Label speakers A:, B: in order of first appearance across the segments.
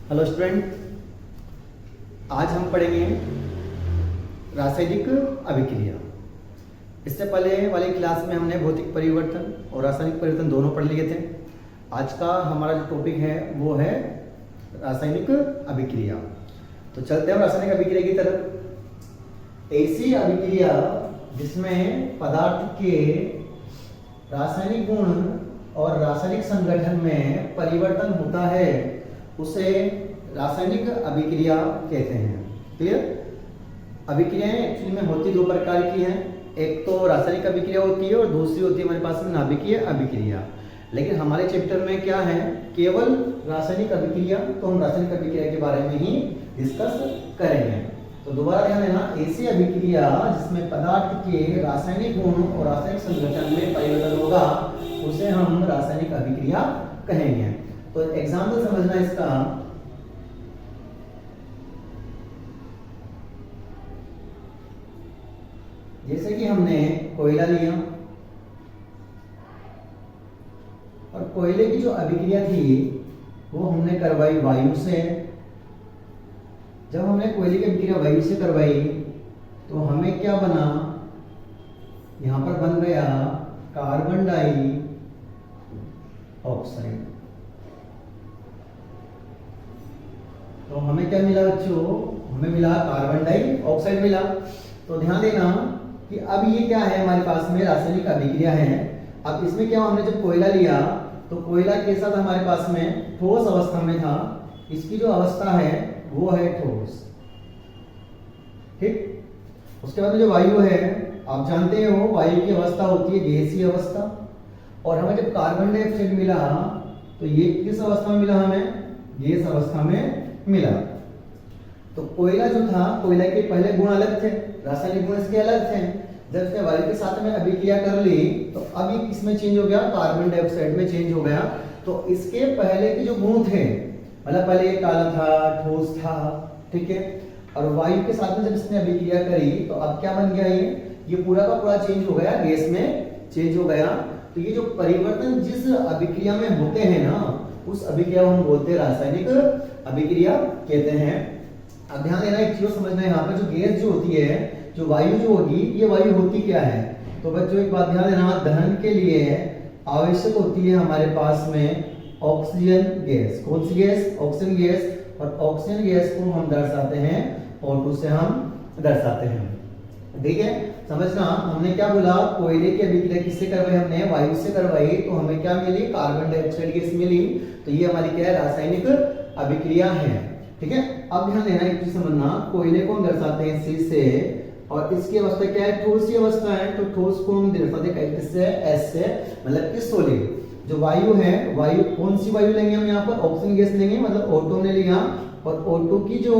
A: Hello student, आज हम पढ़ेंगे रासायनिक अभिक्रिया। इससे पहले वाली क्लास में हमने भौतिक परिवर्तन और रासायनिक परिवर्तन दोनों पढ़ लिए थे। आज का हमारा जो टॉपिक है वो है रासायनिक अभिक्रिया। तो चलते हैं रासायनिक अभिक्रिया की तरफ। ऐसी अभिक्रिया जिसमें पदार्थ के रासायनिक गुण और रासायनिक संगठन में परिवर्तन होता है उसे रासायनिक अभिक्रिया कहते हैं। क्लियर? अभिक्रियाएं एक्चुअली में होती दो प्रकार की हैं। एक तो रासायनिक अभिक्रिया होती है और दूसरी होती है हमारे पास में नाभिकीय अभिक्रिया। लेकिन हमारे चैप्टर में क्या है, केवल रासायनिक अभिक्रिया, तो हम रासायनिक अभिक्रिया के बारे में ही डिस्कस करेंगे। तो दोबारा ध्यान देना, ऐसी अभिक्रिया जिसमें पदार्थ के रासायनिक गुण और रासायनिक संगठन में परिवर्तन होगा उसे हम रासायनिक अभिक्रिया कहेंगे। तो एग्जाम्पल समझना इसका। जैसे कि हमने कोयला लिया और कोयले की जो अभिक्रिया थी वो हमने करवाई वायु से। जब हमने कोयले की अभिक्रिया वायु से करवाई तो हमें क्या बना, यहां पर बन गया कार्बन डाई ऑक्साइड। तो हमें क्या मिला बच्चों, हमें मिला कार्बन डाई ऑक्साइड मिला। तो ध्यान देना कि अब ये क्या है, हमारे पास में रासायनिक अभिक्रिया है। अब इसमें क्या, हमने जब कोयला लिया तो कोयला के साथ हमारे पास में ठोस अवस्था में था। इसकी जो अवस्था है वो है ठोस। ठीक। उसके बाद में जो वायु है, आप जानते हो वायु की अवस्था होती है गैसीय अवस्था। और हमें जब कार्बन डाइऑक्साइड मिला तो ये किस अवस्था में मिला, हमें गैस अवस्था में मिला। तो कोयला जो था, कोयला के पहले गुण अलग थे, रासायनिक गुण इसके अलग थे। जब इसने वायु के साथ में अभिक्रिया कर ली तो अब ये किसमें चेंज हो गया, कार्बन डाइऑक्साइड में चेंज हो गया। तो इसके पहले के जो गुण थे, मतलब पहले ये काला था, ठोस था, ठीक है, और वायु के साथ में जब इसने अभिक्रिया करी तो अब क्या बन गया, ये पूरा का पूरा चेंज हो गया, गैस में चेंज हो गया। तो ये जो परिवर्तन जिस अभिक्रिया में होते हैं ना, उस अभिक्रिया को हम बोलते हैं रासायनिक अभिक्रिया कहते हैं। अब ध्यान देना, एक चीज समझना है, यहाँ पर जो गैस जो होती है, जो वायु जो होगी, ये वायु होती क्या है। तो बच्चों एक बात ध्यान देना, दहन के लिए आवश्यक होती है हमारे पास में ऑक्सीजन गैस। कौन सी गैस, ऑक्सीजन गैस। और ऑक्सीजन गैस को हम दर्शाते हैं O2 से हम दर्शाते हैं। ठीक है, समझना। हमने क्या बोला, कोयले की अभिक्रिया किससे करवाई, हमने वायु से करवाई। तो हमें क्या मिली, कार्बन डाइऑक्साइड गैस मिली। तो ये हमारी क्या है, रासायनिक अभिक्रिया है। ठीक है। अब ध्यान देना, एक चीज समझना, कोयले को हम दर्शाते हैं C से, और इसकी अवस्था क्या है, ठोस की अवस्था है। तो ठोस को हम दर्शाते हैं किससे, S से, मतलब कि सॉलिड। जो वायु है, वायु कौन सी वायु लेंगे हम यहाँ पर, ऑक्सीजन गैस लेंगे, मतलब O2 ने लिया। और O2 की जो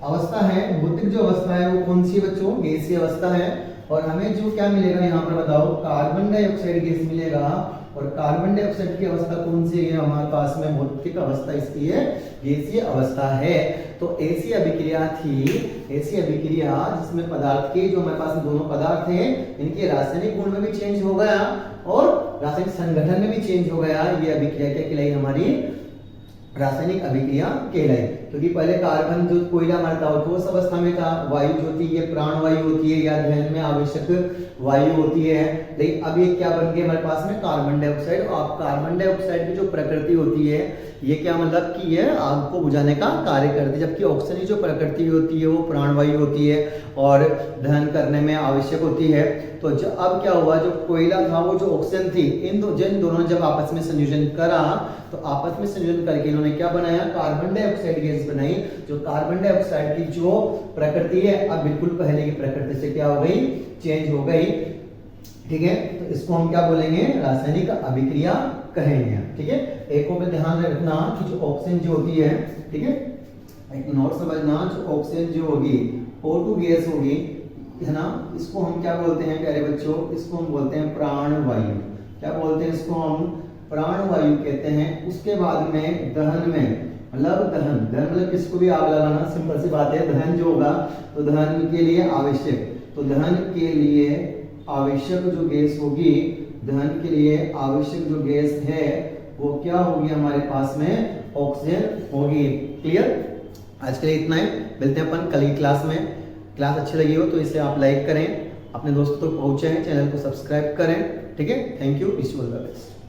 A: अवस्था है, भौतिक जो अवस्था है वो कौन सी बच्चों, गैसीय अवस्था है। और हमें जो क्या मिलेगा यहाँ पर बताओ, कार्बन डाइऑक्साइड गैस मिलेगा। और कार्बन डाइऑक्साइड की अवस्था कौन सी है हमारे पास में, भौतिक अवस्था इसकी है गैसीय अवस्था है। तो ऐसी अभिक्रिया थी, ऐसी अभिक्रिया जिसमें पदार्थ के जो हमारे पास दोनों पदार्थ थे, इनके रासायनिक गुण में भी चेंज हो गया और रासायनिक संगठन में भी चेंज हो गया। ये अभिक्रिया क्या कहलाई, हमारी रासायनिक अभिक्रिया कहलाई। क्योंकि पहले कार्बन जो कोयला हमारा था ठोस अवस्था में था, वायु जो थी ये प्राण वायु होती है या दहन में आवश्यक वायु होती है। लेकिन अब ये क्या बन गया हमारे पास में, कार्बन डाइऑक्साइड। और कार्बन डाइऑक्साइड की जो प्रकृति होती है, ये क्या मतलब कि ये आग को बुझाने का कार्य करती है। जबकि ऑक्सीजन की जो प्रकृति होती है वो प्राणवायु होती है और दहन करने में आवश्यक होती है। तो जो अब क्या हुआ, जो कोयला था वो जो ऑक्सीजन थी, इन दोनों ने जब आपस में संयोजन करा तो आपस में संयोजन करके इन्होंने क्या बनाया, कार्बन डाइऑक्साइड गैस बनाई। जो कार्बन डाइऑक्साइड की जो प्रकृति है अब बिल्कुल पहले की प्रकृति से क्या हो गई, चेंज हो गई। ठीक है, तो इसको हम क्या बोलेंगे, रासायनिक अभिक्रिया कहेंगे। ठीक है, एक को ध्यान रखना कि जो ऑक्सीजन जो होती है, ठीक है, एक नोट समझना, जो ऑक्सीजन जो होगी O2 गैस होगी, है ना, इसको हम क्या बोलते हैं प्यारे बच्चों, इसको हम बोलते हैं प्राण वायु। क्या बोलते हैं इसको, हम प्राण वायु कहते हैं। उसके बाद में दहन में, मतलब दहन मतलब किसको भी आग लगाना, सिंपल सी बात है। दहन जो होगा तो दहन के लिए आवश्यक, तो दहन के लिए आवश्यक जो गैस होगी, दहन के लिए आवश्यक जो गैस है वो क्या होगी हमारे पास में, ऑक्सीजन होगी। क्लियर? आज के लिए इतना ही, मिलते हैं अपन कल की क्लास में। क्लास अच्छी लगी हो तो इसे आप लाइक करें, अपने दोस्तों तक पहुंचाएं, चैनल को सब्सक्राइब करें। ठीक है, thank you, wish you all the best.